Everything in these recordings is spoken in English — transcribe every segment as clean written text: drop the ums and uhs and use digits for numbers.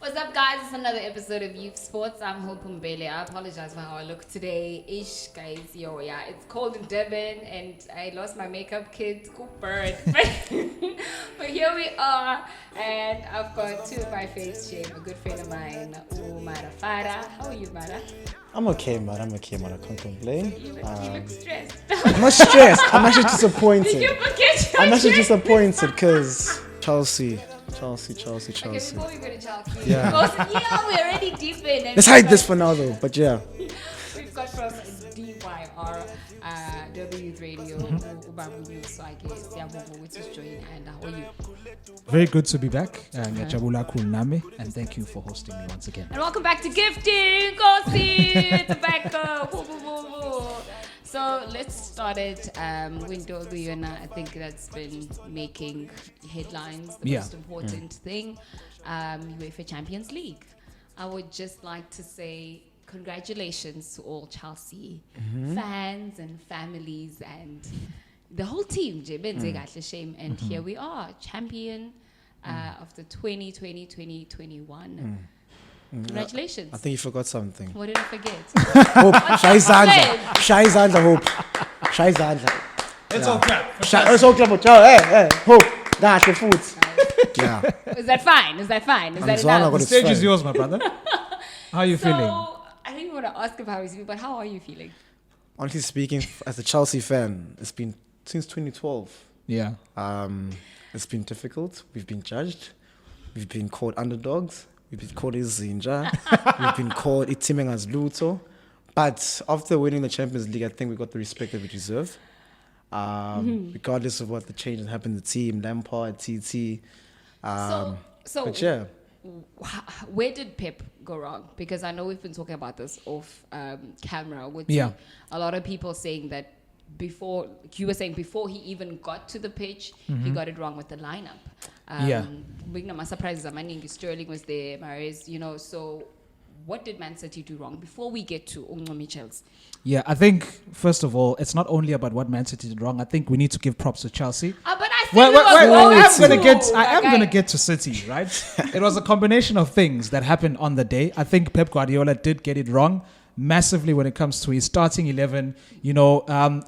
What's up, guys? It's another episode of Youth Sports. I'm Hope Mbhele. I apologize for how I look today. Guys. Yo, yeah, it's cold in Durban, and I lost my makeup kit. Good bird. But here we are, and I've got two of my face shame. A good friend of mine, Mara Farah. How are you, Mara? I'm okay, man. I can't complain. You look stressed. I'm not stressed. I'm actually disappointed. Did you forget your I'm actually dress? disappointed because Chelsea. Okay, before we go to Chelsea, Yeah. we're already deep in. And Let's hide this for now, though. But yeah, we've got from DYR, W Radio, Ubabu Nyuswa, which is joining. And how are you? Very good to be back. Ngiyajabula kakhulu nami, and thank you for hosting me once again. And welcome back to Gifting. Go see tobacco. Woo, woo, woo, woo. So let's start it. Window I think that's been making headlines. The most important thing, UEFA Champions League. I would just like to say congratulations to all Chelsea fans and families and the whole team. Shame. And here we are, champion of the 2020-2021. Congratulations. I think you forgot something. What did I forget? Hope. Shai Zandla, Hope. Shai Zandla. It's all crap. It's all clever. Hey, Hope. Dash the food. Yeah. Is that fine? Is that Zwana enough? got The it. stage fine. is yours, my brother. How are you feeling? So, I didn't want to ask about you, but how are you feeling? Honestly speaking, as a Chelsea fan, it's been since 2012. Yeah. It's been difficult. We've been judged. We've been called underdogs. We've been called Zinja. We've been called Itimeng as Luto. But after winning the Champions League, I think we got the respect that we deserve. Regardless of what the changes happened in the team, Lampard, TT. So But yeah. Where did Pep go wrong? Because I know we've been talking about this off camera with Yeah. a lot of people saying that before he even got to the pitch, he got it wrong with the lineup. My surprises are Sterling was there, Mahrez, so what did Man City do wrong before we get to Michel's? Yeah, I think, first of all, it's not only about what Man City did wrong. I think we need to give props to Chelsea. But I said Well, I am Okay. going to get to City, right? It was a combination of things that happened on the day. I think Pep Guardiola did get it wrong massively when it comes to his starting 11.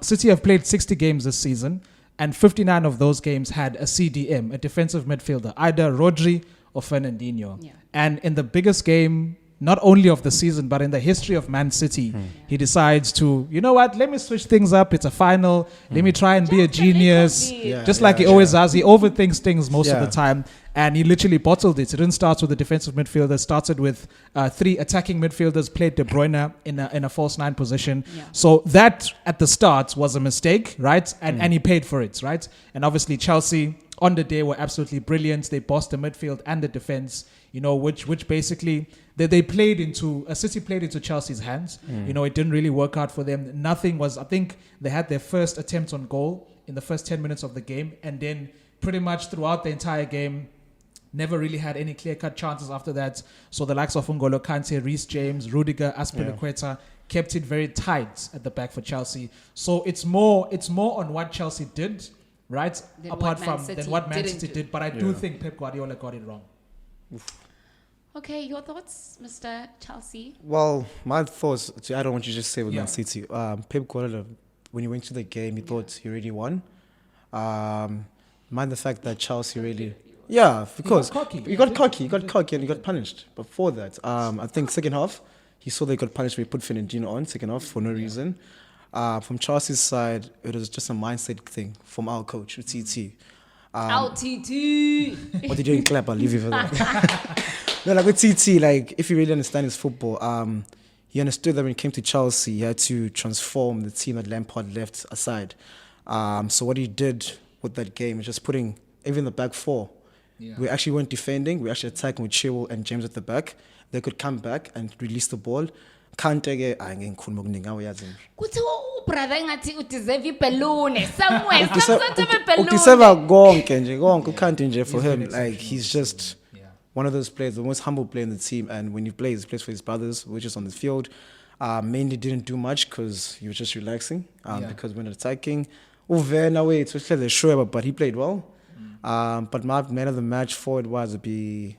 City have played 60 games this season, and 59 of those games had a CDM, a defensive midfielder, either Rodri or Fernandinho. Yeah. And in the biggest game, not only of the season, but in the history of Man City, he decides to, you know what, let me switch things up. It's a final. Let me try and be a genius. Like he always does. He overthinks things most of the time. And he literally bottled it. It didn't start with the defensive midfielder. It started with 3 attacking midfielders, played De Bruyne in a false 9 position. Yeah. So that at the start was a mistake, right? And he paid for it, right? And obviously Chelsea on the day were absolutely brilliant. They bossed the midfield and the defense, which basically they played into City played into Chelsea's hands. It didn't really work out for them. I think they had their first attempt on goal in the first 10 minutes of the game, and then pretty much throughout the entire game, never really had any clear-cut chances after that. So the likes of N'Golo Kante, Reece James, Rudiger, Azpilicueta kept it very tight at the back for Chelsea. So it's more on what Chelsea did, right? Than Apart what Man from what Man didn't City do. did. But I do think Pep Guardiola got it wrong. Okay, your thoughts, Mr. Chelsea? Well, my thoughts, to add on what you just said with Yeah. Man City, Pep Guardiola, when he went to the game, he thought he already won. Mind the fact that Chelsea really... Yeah, because he got cocky and he got punished. Before that, I think second half, he saw they got punished when he put Fernandinho on second half for no reason. From Chelsea's side, it was just a mindset thing from our coach, TT. LTT! What did you clap? I'll leave you for that. No, like with TT, like if you really understand his football, he understood that when it came to Chelsea, he had to transform the team that Lampard left aside. So what he did with that game is just putting even the back four. Yeah. We actually weren't defending. We actually attacking with Chilwell and James at the back. They could come back and release the ball. Kante-ke angikhuluma okuningi awuyazi nje. Kuthiwa ubrother engathi udeserve ibhelune somewhere, some sort of a Udeserve balloon. konke uKante nje for him. been Like he's just one of those players, the most humble player in the team. And when he plays for his brothers, which is on the field. Mainly didn't do much because he was just relaxing. Because when attacking, but he played well. But my man of the match forward was be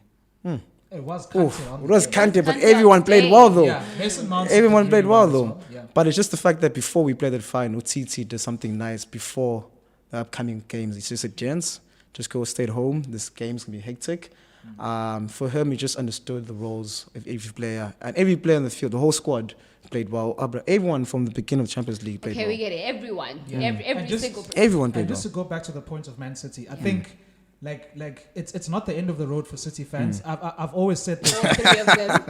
It was Oof, Kante on it the was day. Kante, but Kante everyone on the played day. well though. Yeah, Mason Mount Everyone did played really well as though. Yeah. But it's just the fact that before we played that final, TT did something nice before the upcoming games. He just said, gents, just go stay at home. This game's going to be hectic. For him, he just understood the roles of every player. And every player in the field, the whole squad played well. Everyone from the beginning of Champions League played Okay, well. we get it. Everyone. Yeah. Every And just- single person. Everyone played And well. just to go back to the point of Man City, I think like it's not the end of the road for City fans. I've always said this, All three of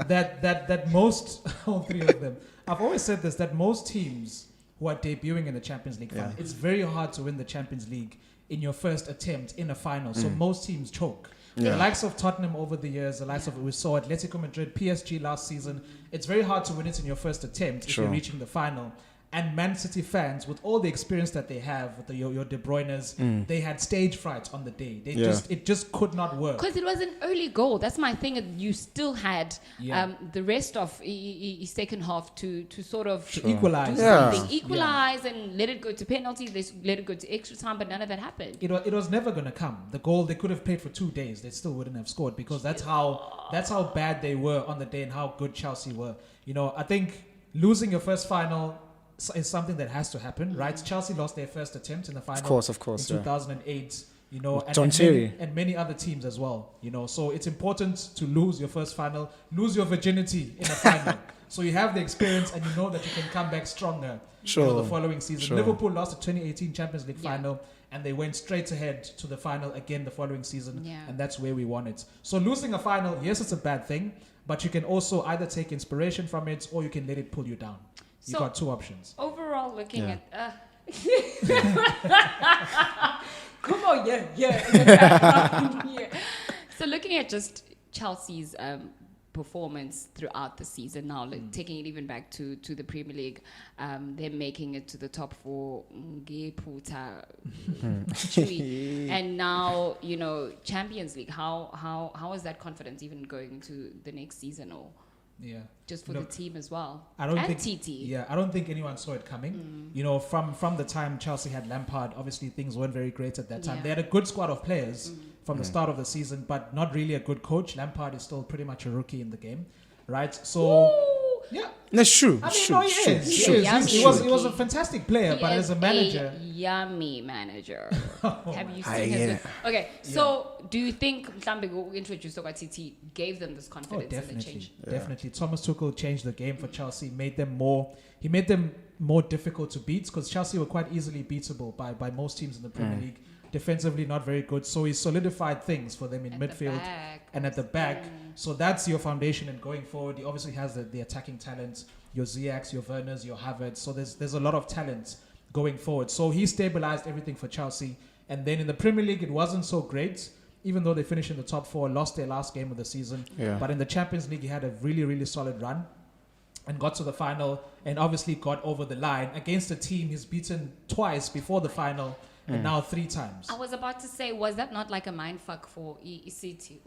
them. that most all three of them. I've always said this, that most teams who are debuting in the Champions League final, it's very hard to win the Champions League in your first attempt in a final. So most teams choke. The likes of Tottenham over the years, the likes of, we saw Atletico Madrid, PSG last season. It's very hard to win it in your first attempt if you're reaching the final. And Man City fans, with all the experience that they have, with your De Bruyne's, they had stage fright on the day. It just could not work. Because it was an early goal. That's my thing. You still had Yeah. the rest of his second half to sort of To equalize. do Yeah. something. Equalize and let it go to penalties. They let it go to extra time, but none of that happened. It was never going to come. The goal, they could have played for 2 days. They still wouldn't have scored because that's how bad they were on the day and how good Chelsea were. You know, I think losing your first final is something that has to happen, right? Chelsea lost their first attempt in the final. Of course, in yeah. 2008. You know, With and, John and, Terry. many, and many other teams as well. You know, so it's important to lose your first final, lose your virginity in a final. So you have the experience and you know that you can come back stronger the following season. Sure. Liverpool lost the 2018 Champions League Yeah. final and they went straight ahead to the final again the following season. Yeah. And that's where we won it. So losing a final, yes, it's a bad thing, but you can also either take inspiration from it or you can let it pull you down. You So- got two options. Overall, looking Yeah. at... Come on, yeah. So looking at just Chelsea's performance throughout the season now, like taking it even back to the Premier League, they're making it to the top 4, and now Champions League. How is that confidence even going into the next season, or Yeah. just for Look, the team as well? I don't and think TT. Yeah, I don't think anyone saw it coming. You know, from the time Chelsea had Lampard, obviously things weren't very great at that time. Yeah. They had a good squad of players from the start of the season, but not really a good coach. Lampard is still pretty much a rookie in the game, right? So Ooh. yeah, That's true. I mean, True, no, he true, is. He true. is. Yummy He was a rookie. fantastic player, He but is as a manager, a yummy manager. Have you I seen his? hear. Okay, so do you think Mhlambe who introduced TT gave them this oh, confidence and the change? definitely. Thomas Tuchel changed the game for Chelsea, made them more difficult to beat because Chelsea were quite easily beatable by most teams in the Premier League. Defensively, not very good. So he solidified things for them in At the midfield back. and at the back. So that's your foundation. And going forward, he obviously has the attacking talent, your Ziyechs, your Werners, your Havertz. So there's a lot of talent going forward. So he stabilized everything for Chelsea. And then in the Premier League, it wasn't so great. Even though they finished in the top 4, lost their last game of the season. Yeah. But in the Champions League, he had a really, really solid run and got to the final and obviously got over the line against a team he's beaten twice before the final and now 3 times. I was about to say, was that not like a mindfuck for City?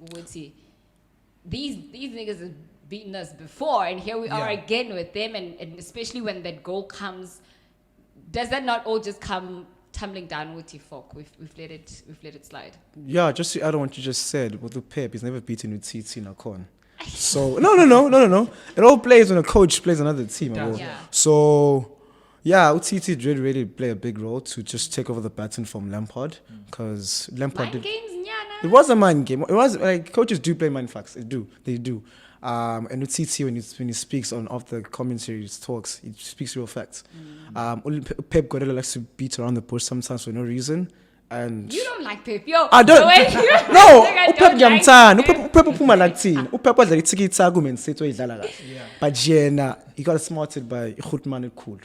These niggas have beaten us before, and here we are Yeah. again with them, and especially when that goal comes, does that not all just come tumbling down with folk? We've let it slide. Yeah, just to add on what you just said, with the Pep, he's never beaten with TT in a con. So no. It all plays when a coach plays another team. Does. Yeah. So yeah, TT did really play a big role to just take over the baton from Lampard because Lampard Mind did. games, nyana. It was a mind game. It was like coaches do play mind facts. They do. And with TT, when he speaks off the commentaries talks, he speaks real facts. Pep Guardiola likes to beat around the bush sometimes for no reason. And You don't like Pep, yo. I don't. The way you- No, Like, I uPep don't like ngiyamthanda. Pep. uPep uphuma like thina. uPep wadlala itiki Man City oyidlala kahle. Yeah. But yena he got smarted by Goodman and Cool.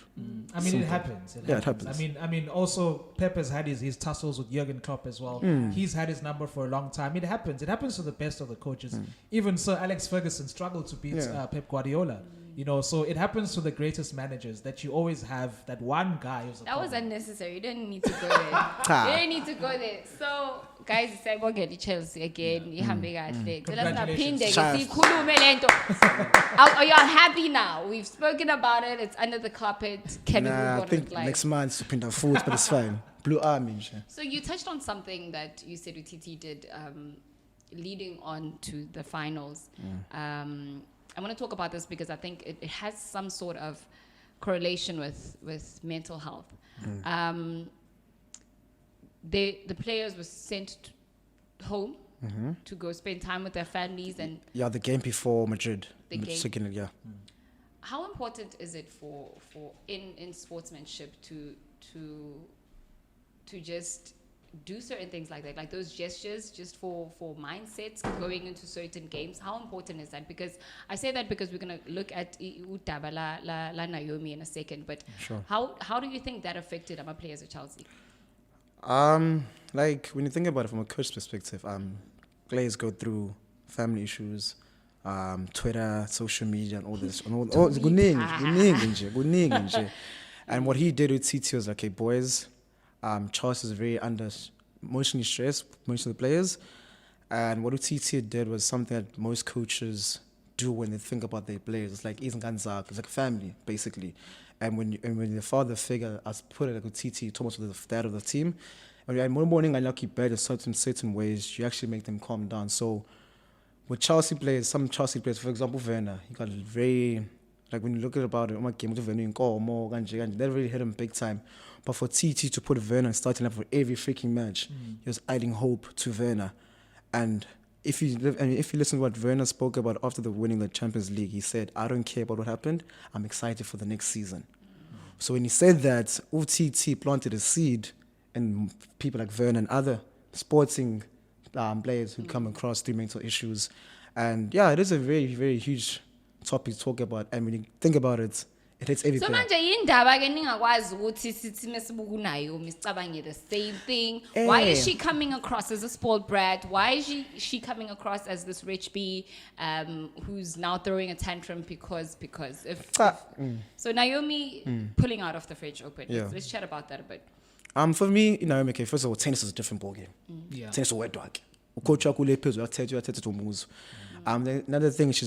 I mean, it happens. Yeah, it happens. I mean, also Pep has had his tussles with Jurgen Klopp as well. He's had his number for a long time. It happens. It happens to the best of the coaches. Even Sir Alex Ferguson struggled to beat Yeah. Pep Guardiola. You know, so it happens to the greatest managers that you always have that one guy who's a That was problem. unnecessary. You didn't need to go there. You didn't need to go there. So, guys, siyabongela Chelsea again. Ihambe kahle. Cela Congratulations. singaphinde ke Child. sikhulume lento. Are y'all happy now? We've spoken about it. It's under the carpet. Can we Nah, move I on think with life? next month to print food, but it's fine. Blue Army. nje. So you touched on something that you said UTT did leading on to the finals. I want to talk about this because I think it has some sort of correlation with mental health. The players were sent home to go spend time with their families and the game before Madrid. The game. Second, yeah. How important is it for in sportsmanship to just do certain things like that, like those gestures, just for mindsets going into certain games? How important is that? Because I say that because we're gonna look at Utaba la Naomi in a second, but Sure. How do you think that affected our players at Chelsea? Like when you think about it from a coach perspective, players go through family issues, Twitter, social media, and all this. And all kuningi nje. And what he did with TT was like, hey boys, Charles is very emotionally stressed, most of the players. And what TT did was something that most coaches do when they think about their players. It's like it's like a family, basically. And when the father figure, as put it like with TT, Thomas was the dad of the team. When you're morning and lucky bad in certain ways, you actually make them calm down. So with Chelsea players, some Chelsea players, for example, Werner, he got very, like when you look at about it, game to Werner, that really hit him big time. But for TT to put Werner in starting up for every freaking match, he was adding hope to Werner. And if you listen to what Werner spoke about after the winning the Champions League, he said, I don't care about what happened, I'm excited for the next season. So when he said that, TT planted a seed in people like Werner and other sporting players who come across through mental issues. And yeah, it is a very, very huge topic to talk about. And when you think about it, it hits every So player. manje indaba ke ningakwazi ukuthi sithi mesibuku nayo misicabangile the same thing. Why is she coming across as a spoiled brat? Why is she coming across as this rich bee who's now throwing a tantrum because so Naomi pulling out of the fridge open. Yeah. Let's chat about that a bit. For me, Naomi, okay, first of all, tennis is a different ballgame. Yeah. Tennis is a wet dog. Coach Akule Pez, another thing, she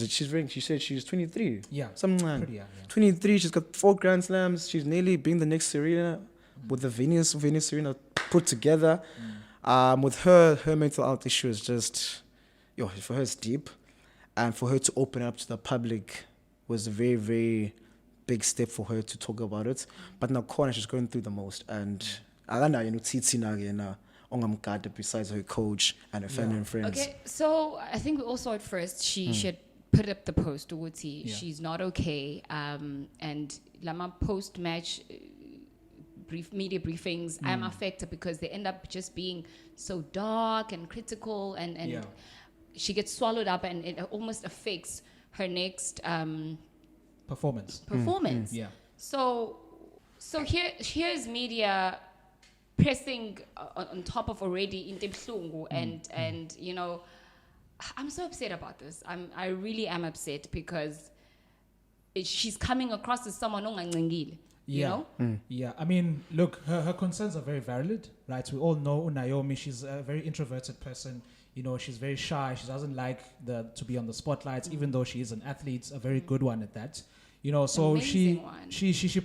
said she's 23. Yeah. Something Pretty young, yeah. 23, she's got 4 Grand Slams. She's nearly being the next Serena with the Venus Serena put together. With her mental health issue is just, for her it's deep. And for her to open up to the public was a very, very big step for her to talk about it. But now corner, she's going through the most. And Ayanda, Titi na ongamgada besides her coach and her family and friends. Okay, so I think we all saw it first. She had put up the post to Wuti. She's not okay. And Lama post match media briefings, I'm affected because they end up just being so dark and critical, and she gets swallowed up, and it almost affects her next Performance. Yeah. So here's media pressing on top of already in Templungu, and you know, I'm so upset about this. I really am upset because she's coming across as someone ongangcingile. You know? Yeah, I mean, look, her concerns are very valid, right? We all know Naomi, she's a very introverted person. You know, she's very shy. She doesn't like to be on the spotlight, even though she is an athlete, a very good one at that. You know, so she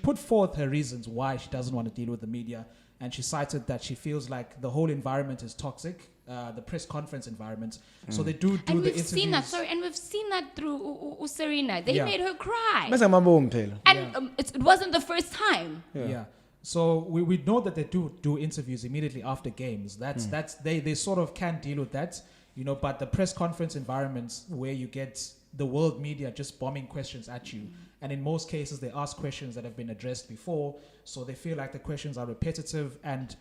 put forth her reasons why she doesn't want to deal with the media, and she cited that she feels like the whole environment is toxic, the press conference environment. So they do and the we've interviews. seen that. Sorry, and we've seen that through Serena. They made her cry, Bese ngamabomu phela. and it wasn't the first time. Yeah. So we know that they do interviews immediately after games. That's they sort of can deal with that, you know. But the press conference environments where you get the world media just bombing questions at you, and in most cases they ask questions that have been addressed before, so they feel like the questions are repetitive. And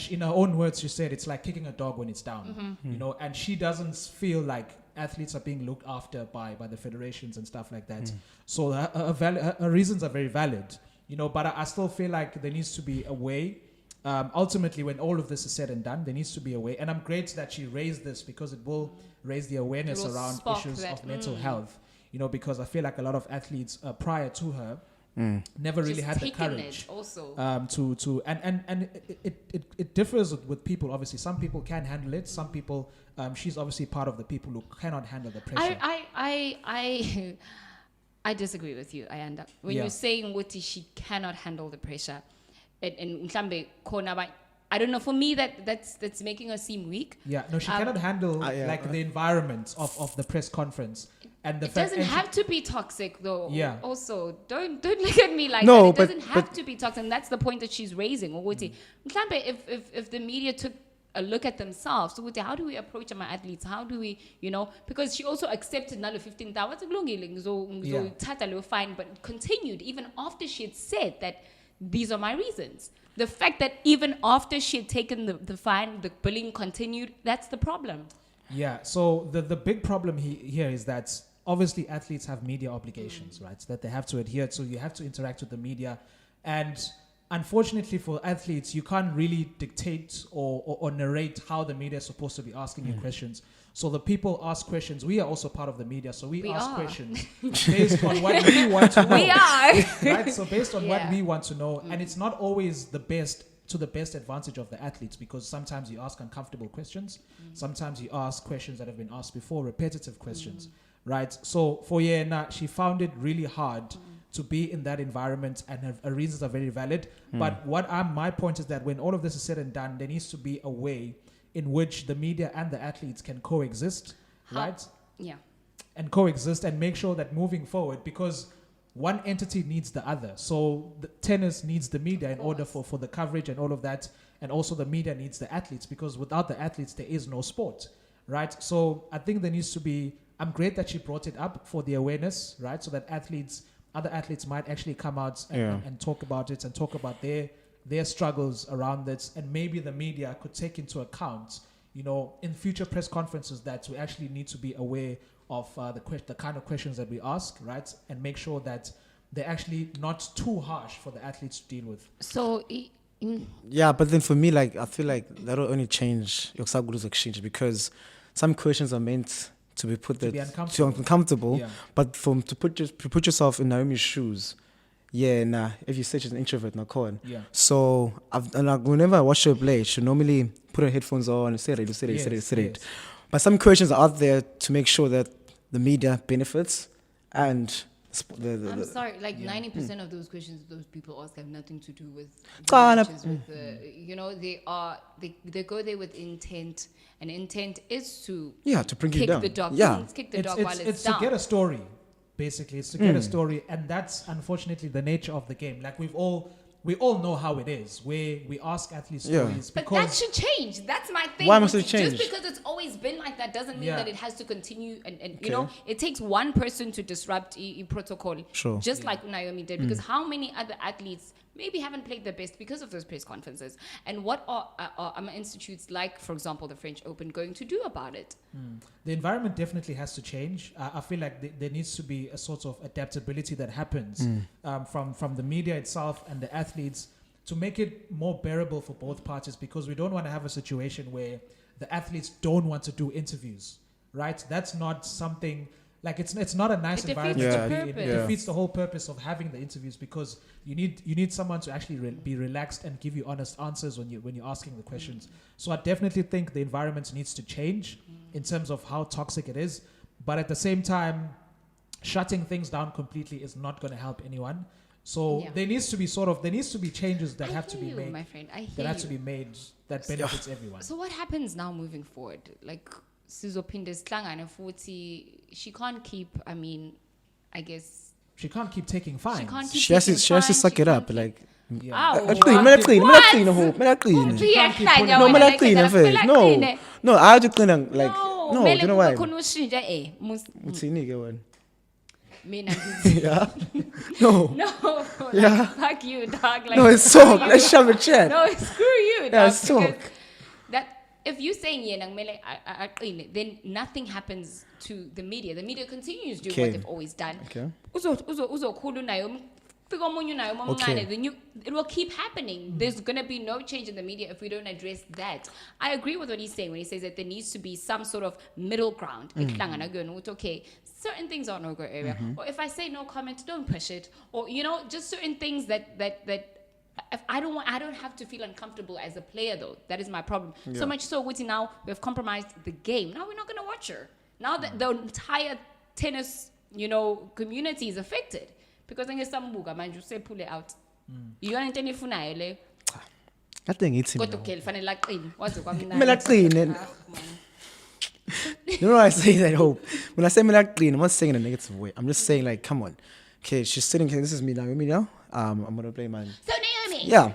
in her own words, she said it's like kicking a dog when it's down, you know. And she doesn't feel like athletes are being looked after by the federations and stuff like that. So her reasons are very valid. You know, but I still feel like there needs to be a way. Ultimately, when all of this is said and done, there needs to be a way. And I'm great that she raised this because it will raise the awareness around issues of mental health. You know, because I feel like a lot of athletes prior to her never really had the courage. Also, and it differs with people. Obviously, some people can handle it. Some people, she's obviously part of the people who cannot handle the pressure. I disagree with you, Ayanda. When you're saying Wuti, she cannot handle the pressure. And mhlambe khona I don't know. For me, that's making her seem weak. Yeah, no, she cannot handle the environment of the press conference. And the it doesn't have to be toxic, though. Yeah. Also, don't look at me like no, that. It doesn't have to be toxic, and that's the point that she's raising. If the media took a look at themselves, so how do we approach my athletes? How do we, because she also accepted another 15,000, so fine, but continued even after she had said that these are my reasons. The fact that even after she had taken the fine, the bullying continued, that's the problem. Yeah, so the big problem here is that obviously athletes have media obligations, right? That they have to adhere to. You have to interact with the media. And unfortunately for athletes, you can't really dictate or narrate how the media is supposed to be asking you questions. So the people ask questions. We are also part of the media, so we ask questions based on what we want to know. We are. Right? So based on what we want to know. And it's not always the best advantage of the athletes, because sometimes you ask uncomfortable questions. Sometimes you ask questions that have been asked before, repetitive questions. Right? So for Yena, she found it really hard to be in that environment, and her reasons are very valid. But my point is that when all of this is said and done, there needs to be a way in which the media and the athletes can coexist, right? Yeah. And coexist and make sure that moving forward, because one entity needs the other. So the tennis needs the media in order for the coverage and all of that. And also the media needs the athletes, because without the athletes, there is no sport, right? So I think there needs to be, I'm great that she brought it up for the awareness, right? So that other athletes might actually come out and talk about it and talk about their struggles around this. And maybe the media could take into account, in future press conferences, that we actually need to be aware of the kind of questions that we ask, right? And make sure that they're actually not too harsh for the athletes to deal with. So, yeah, but then for me, I feel like that'll only change Yoksagulu's exchange, because some questions are meant to be put to there be to uncomfortable, yeah. But to put yourself in Naomi's shoes, if you say she's an introvert, yeah. So whenever I watch her play, she normally put her headphones on and say it. But some questions are out there to make sure that the media benefits, and I'm sorry, 90% of those questions those people ask have nothing to do with they go there with intent, and intent is to bring kick it down. the dog. Kick the dog while it's down. To get a story, basically. It's to get a story, and that's unfortunately the nature of the game. Like we all know how it is, where we ask athletes stories. But that should change. That's my thing. Why must it change? Just because it's always been like that doesn't mean that it has to continue. And it takes one person to disrupt a protocol. Sure. Just like Naomi did. Because how many other athletes maybe haven't played their best because of those press conferences? And what are institutes like, for example, the French Open going to do about it? The environment definitely has to change. I feel like there needs to be a sort of adaptability that happens from the media itself and the athletes, to make it more bearable for both parties, because we don't want to have a situation where the athletes don't want to do interviews, right? That's not something, it's not a nice environment to be in. It defeats the whole purpose of having the interviews, because you need someone to actually be relaxed and give you honest answers when you're asking the questions. So I definitely think the environment needs to change in terms of how toxic it is, but at the same time, shutting things down completely is not going to help anyone. So there needs to be changes that have to be made. My friend, to be made that benefits everyone. So what happens now moving forward? She can't keep. I guess she can't keep taking fines. She has to suck it up. No, I have to clean them. No, you know why? Yeah. No. Fuck you, dog. No, it's talk. Let's shove a chat. No, screw you, dog. Yeah, it's talk. That if you're saying then nothing happens to the media. The media continues doing what they've always done. Okay. It will keep happening. There's going to be no change in the media if we don't address that. I agree with what he's saying when he says that there needs to be some sort of middle ground. Okay, certain things are no-go area. Or if I say no comment, don't push it. Or, just certain things that if I don't have to feel uncomfortable as a player, though. That is my problem. So much so, now we've compromised the game. Now we're not going to watch her. Now that the entire tennis, community is affected. Because I guess some buga manje say pull it out. You want anything funayo le? Nothing hits him. Kodwa okay, fanele aqine. Wazi kwamnandi. Kumele aqine. Ah, man. You know why I say that, Hope? When I say kumele aqine, I'm not saying in a negative way. I'm just saying, like, come on. Okay, she's sitting here. This is me, Naomi now. I'm going to play mine. So Naomi. Yeah.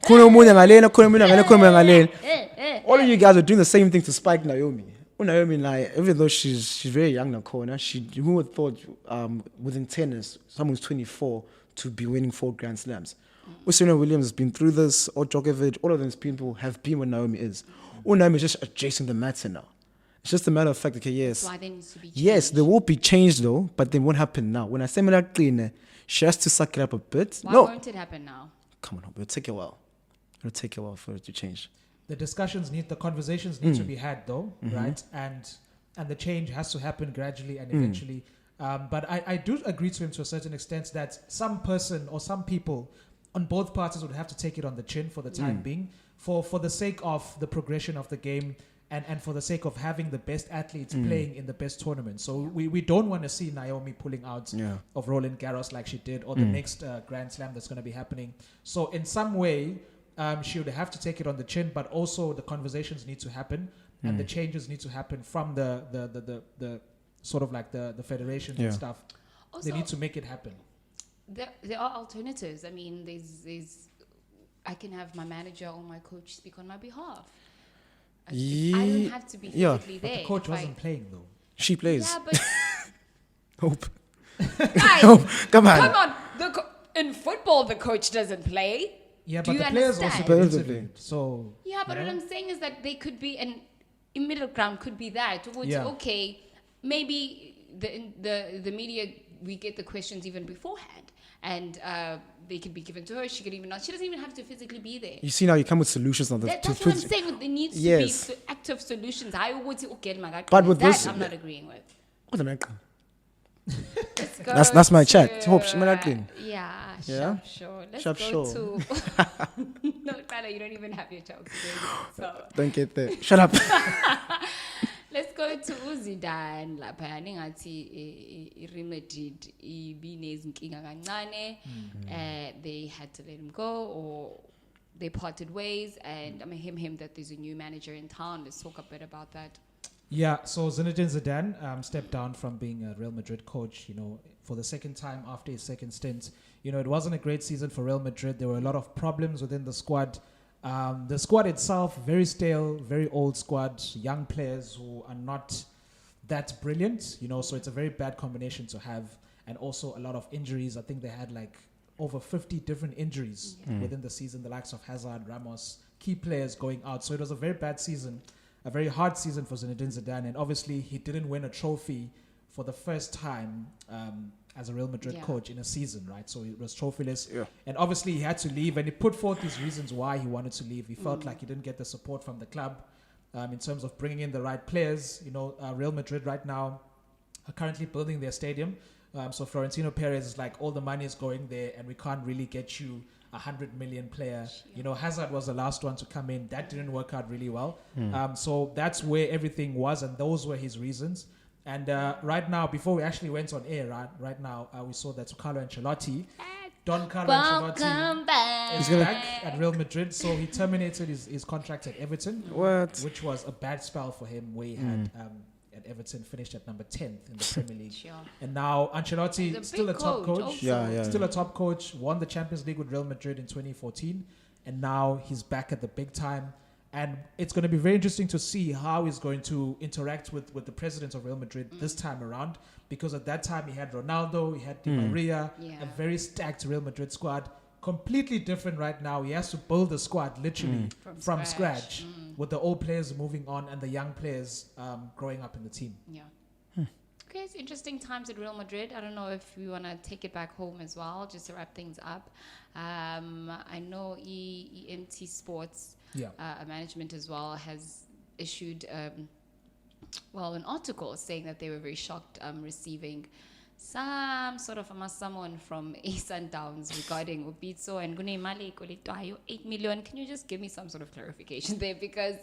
Khona omunye ngalena, khona omunye ngalena, khona omunye ngalena. All of you guys are doing the same thing to spike Naomi. Naomi, like, even though she's very young now, corner, who would thought within tennis, someone's 24 to be winning 4 Grand Slams. Serena Williams has been through this, or Djokovic, all of those people have been where Naomi is. Naomi is just adjacent the matter now. It's just a matter of fact, okay, yes. Why there needs to be change. Yes, there will be change though, but then what happened now? When I say Mela clean, she has to suck it up a bit. Why No. won't it happen now? Come on, it'll take a while. It'll take a while for it to change. The conversations need to be had though, right? And the change has to happen gradually and eventually. But I do agree to him to a certain extent that some person or some people on both parties would have to take it on the chin for the time being, for the sake of the progression of the game and for the sake of having the best athletes playing in the best tournament. So we don't want to see Naomi pulling out of Roland Garros like she did, or the next Grand Slam that's going to be happening. So in some way, she would have to take it on the chin, but also the conversations need to happen and the changes need to happen from the sort of like the federations and stuff. Also, they need to make it happen. There are alternatives. I mean, there's I can have my manager or my coach speak on my behalf. I don't have to be physically But there. the coach wasn't playing though. She plays. Yeah, but Hope. guys, Hope. Come on. come on. In football, the coach doesn't play. Yeah, Do but you the players also understand? get Players are interviewed. So Yeah, but what I'm saying is that they could be a middle ground could be that. Which, Yeah. okay, maybe the media, we get the questions even beforehand, and they could be given to her. She could even not. She doesn't even have to physically be there. You see now you come with solutions on the That's what I'm saying. There needs Yes. to be active solutions. I would say, okay, my God, But with that this- I'm not agreeing with. What's the matter? Let's go That's my to, chat. Hope she might clean. Yeah, Yeah? sharp sure. Let's Sharp go sure. to. No, Tyler, you don't even have your jokes. So Don't get there. Shut up. let's go to Zindane. Lapha ningathi Real Madrid ibinezinkinga kancane. They had to let him go, or they parted ways. And I mean, him that there's a new manager in town. Let's talk a bit about that. yeah, so Zinedine Zidane stepped down from being a Real Madrid coach, for the second time after his second stint. It wasn't a great season for Real Madrid. There were a lot of problems within the squad. The squad itself, very stale, very old squad, young players who are not that brilliant, so it's a very bad combination to have. And also a lot of injuries. I think they had like over 50 different injuries within the season, the likes of Hazard, Ramos, key players going out. So it was a very bad season, a very hard season for Zinedine Zidane. And obviously he didn't win a trophy for the first time as a Real Madrid coach in a season, right? So he was trophyless. Yeah. And obviously he had to leave, and he put forth his reasons why he wanted to leave. He felt like he didn't get the support from the club in terms of bringing in the right players. Real Madrid right now are currently building their stadium. So Florentino Perez is like, all the money is going there and we can't really get you 100 million player. Hazard was the last one to come in. That didn't work out really well. So that's where everything was, and those were his reasons. And right now, before we actually went on air, right now, we saw that Carlo Ancelotti, Don Carlo Ancelotti is back at Real Madrid. So he terminated his contract at Everton. What? Which was a bad spell for him, where he had at Everton finished at number 10th in the Premier League. Sure. And now Ancelotti, He's a still a big top coach coach. also. Yeah. Still a top coach, won the Champions League with Real Madrid in 2014, and now he's back at the big time. And it's going to be very interesting to see how he's going to interact with the president of Real Madrid this time around, because at that time he had Ronaldo, he had Di Maria, a very stacked Real Madrid squad. Completely different right now. He has to build the squad literally from scratch with the old players moving on and the young players growing up in the team. Yeah. Okay, it's interesting times at Real Madrid. I don't know if we want to take it back home as well, just to wrap things up. I know EMT Sportz, a management as well, has issued an article saying that they were very shocked receiving some sort of someone from Sundowns regarding Ubitso and Gune Mali 8 million. Can you just give me some sort of clarification there? Because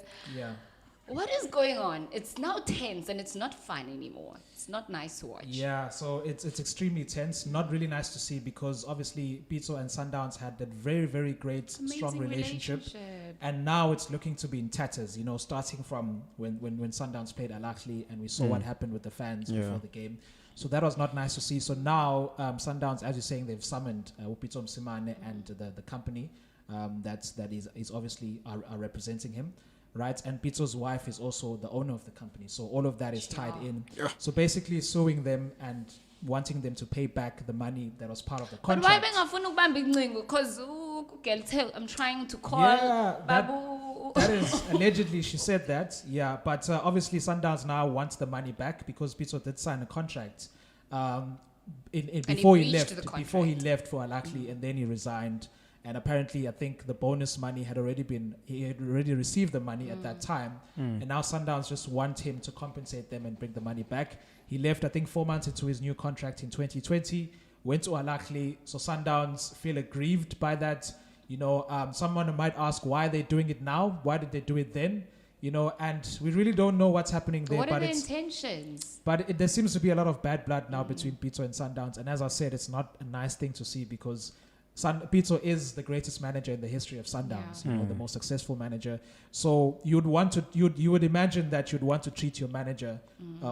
What is going on? It's now tense and it's not fun anymore. It's not nice to watch. Yeah, so it's extremely tense. Not really nice to see because obviously Pitso and Sundowns had that very, very great, strong Amazing relationship. And now it's looking to be in tatters, you know, starting from when Sundowns played Al Ahly and we saw what happened with the fans before the game. So that was not nice to see. So now Sundowns, as you're saying, they've summoned Pitso Msimane and the company that is obviously are representing him. Right, and Pitso's wife is also the owner of the company, so all of that is tied in. Yeah. So basically, suing them and wanting them to pay back the money that was part of the contract. But why because I'm trying to call Babu. That is allegedly she said that. Yeah, but obviously Sundowns now wants the money back because Pitso did sign a contract before he left for Al Ahly, and then he resigned. And apparently, I think the bonus money he had already received the money at that time. And now Sundowns just want him to compensate them and bring the money back. He left, I think, 4 months into his new contract in 2020, went to Al Ahly. So Sundowns feel aggrieved by that. You know, someone might ask why they're doing it now. Why did they do it then? You know, and we really don't know what's happening there. What are the intentions? But there seems to be a lot of bad blood now between Pitso and Sundowns. And as I said, it's not a nice thing to see because Pitso is the greatest manager in the history of Sundowns, you know, the most successful manager. So you would imagine that you'd want to treat your manager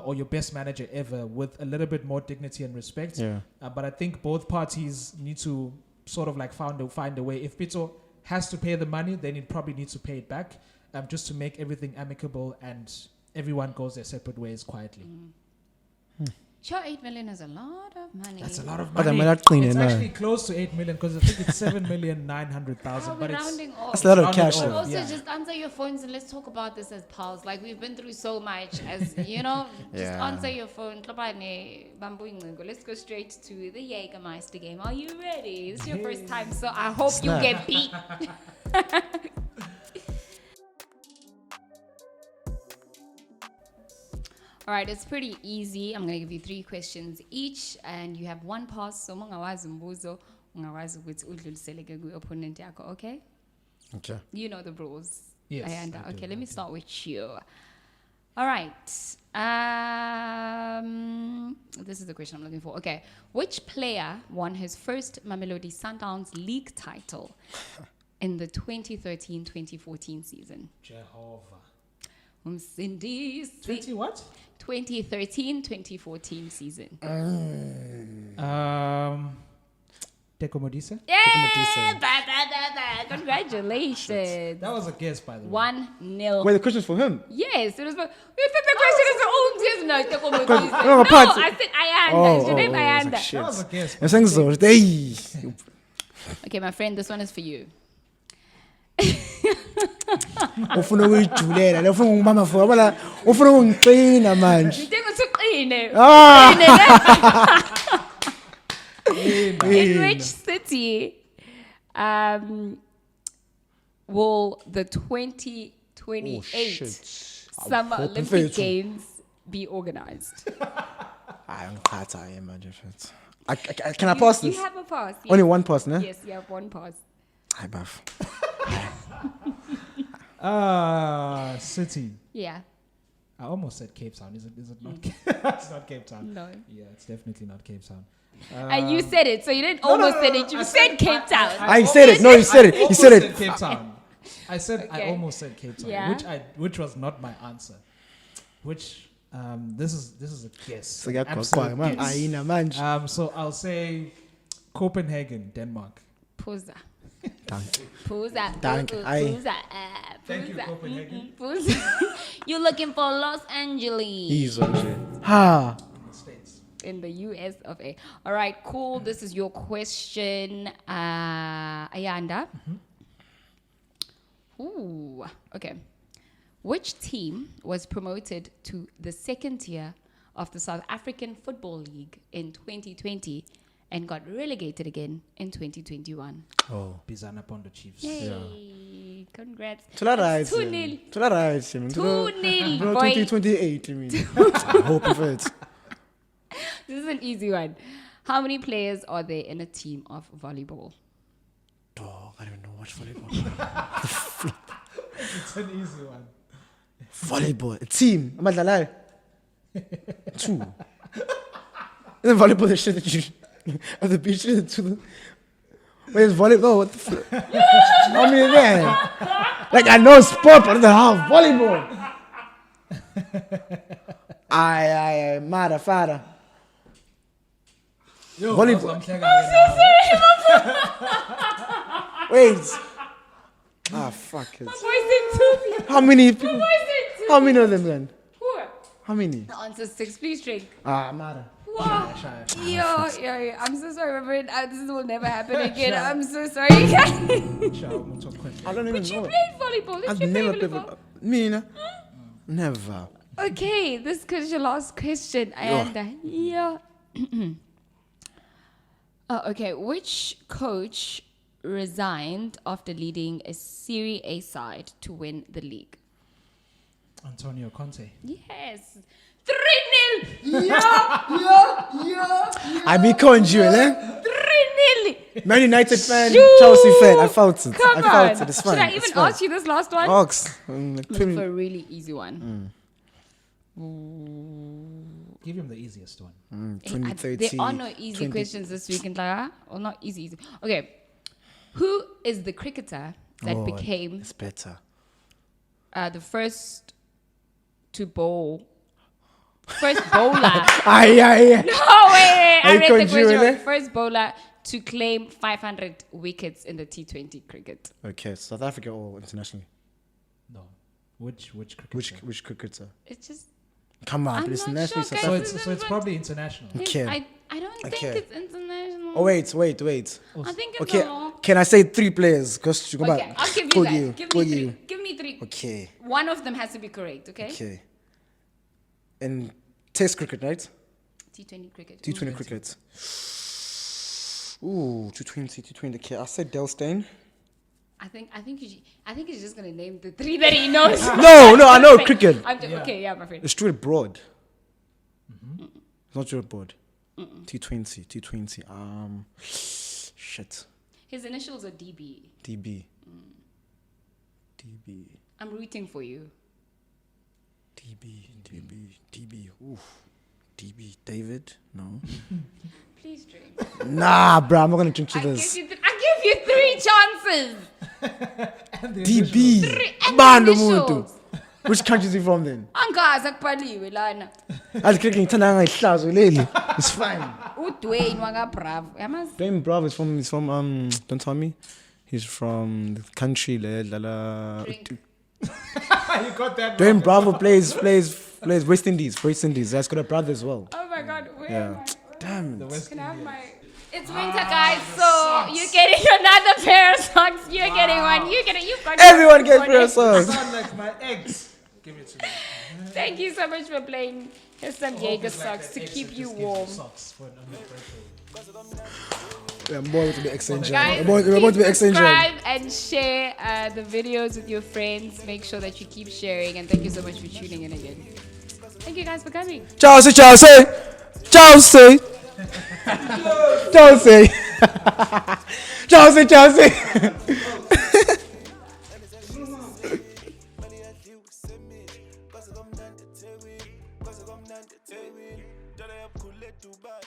or your best manager ever with a little bit more dignity and respect. Yeah. But I think both parties need to sort of like find a way. If Pitso has to pay the money, then it probably needs to pay it back, just to make everything amicable and everyone goes their separate ways quietly. Sure, 8 million is a lot of money. That's a lot of money. It's actually close to 8 million because I think it's 7,900,000. But rounding off. That's a lot of cash. But also, just answer your phones and let's talk about this as pals. Like we've been through so much, as you know. Just answer your phone. Let's go straight to the Jägermeister game. Are you ready? It's your first time, so I hope you get beat. All right, it's pretty easy. I'm going to give you 3 questions each, and you have 1 pass. So, opponent, okay? Okay. You know the rules. Yes. Ayanda. Okay, let me start with you. All right. This is the question I'm looking for. Okay. Which player won his first Mamelodi Sundowns league title in the 2013-2014 season? Jehovah. 20 what? 2013-2014 season. Teko Modise? Yeah! Congratulations. That was a guess, by the way. 1-0. Wait, the question's for him? Yes, it was. The question is no, Teko Modise. No, I said Ayanda. Is your name Ayanda? That was a guess. Okay, my friend, this one is for you. Ufuna ukuyijulela ufuna ungimama for yabona ufuna ungiqina manje Ngidinga uqine. In which city will the 2028 Summer Olympic Games be organized? Can I pass this? You have a pass. Yes. Only 1 pass, no? Yes, you have 1 pass. Hi, Buff. City. Yeah. I almost said Cape Town. Is it not? It's not Cape Town. No. Yeah, it's definitely not Cape Town. And you said it, so you didn't almost say it. You said Cape Town. I said it. No, you said it. You said it. Cape Town. I said Okay. I almost said Cape Town, Yeah. which was not my answer. Which this is a guess. So Absolute guess. So I'll say Copenhagen, Denmark. Puza. Thank you. Thank you, Copenhagen. You're looking for Los Angeles. He's ha. States. In the US of A. All right, cool. This is your question, Ayanda. Ooh, okay. Which team was promoted to the 2nd tier of the South African Football League in 2020 and got relegated again in 2021? Oh, Bizana Pondo Chiefs. Yay! Congrats. It's 2-0. 2-0, 2028, I mean. I'm hoping for it. This is an easy one. How many players are there in a team of volleyball? Dog, I don't know watch volleyball. It's an easy one. Volleyball. A team. Amadlalai. 2. Isn't volleyball the shit that you at the beach? Where's volleyball? What the fuck? I mean, man. Like, I know sport, but I don't know how. Volleyball. Aye, mada, fada. Volleyball. Wait. Fuck it. My boy said 2. How many people? My boy said 2. How many of them then? Who? How many? The answer's 6. Please drink. Mada. Wow. Yo. I'm so sorry, Reverend. This will never happen again. I'm so sorry, guys. I don't even But you know. played volleyball. I've Did you play never played volleyball? Me, no? Never. Okay, this is your last question, Ayanda. Yeah. Okay, which coach resigned after leading a Serie A side to win the league? Antonio Conte. Yes. 3-0. I be conjuring, eh? 3-0. Man United fan, Shoo! Chelsea fan. I felt it. Come I felt on. it. It's fine. Should I It's even fine. ask you this last one? Ox. Look for a really easy one. Give him the easiest one. 2030. There are no easy questions this week in Clara. Or not easy. Okay. Who is the cricketer that became It's better. the first to bowl? First bowler. Aye. No way. I read the conjuring, question wrong. eh? First bowler to claim 500 wickets in the T20 cricket. Okay, South Africa or internationally? No. Which cricketer? Which cricketer? It's just. Come on, I'm but it's not internationally sure, South guys. Africa. So it's probably international. Okay. I don't think Okay. it's international. Oh, wait. I think it's Okay, a long. can I say 3 players? Because you go Okay, back. I'll give you Call that. call Give me 3. Give me 3. Okay. One of them has to be correct, okay? Okay. And Test cricket, right? T20 cricket. T20 cricket. Ooh, T20. Okay, I said Delstein. I think he's just gonna name the 3 that he knows. No, I know cricket. Okay, yeah, my friend. It's Stuart Broad. It's not Stuart Broad. T20. Shit. His initials are DB. DB. I'm rooting for you. DB. Oof. DB. David? No. Please drink. Nah, bro, I'm not gonna drink to I this. give you 3 chances. DB. And Bando initials. muntu. Which country is he from then? Angazi akubhaliwe lana. I'll click ngithanda ngayihlazo leli. It's fine. UDwayne wakaBravo. Yamazi? Dwayne Bravo is from don't tell me. He's from the country la. Drink. You got that Dwayne Bravo plays West Indies. That's got a brother as well. Oh my God. Where Yeah. am I? Damn it. Can I have my... It's winter, guys, so you're getting another pair of socks. You're getting one. You've got Everyone gets pair of You socks. sound like my ex. Give it to me. Thank you so much for playing. Here's some Jaeger socks to keep you warm. Socks for Yeah, I'm going to be exchanging. Guys, We're going to be exchanging. subscribe and share the videos with your friends. Make sure that you keep sharing. And thank you so much for tuning in again. Thank you guys for coming. Chelsea. Dubai,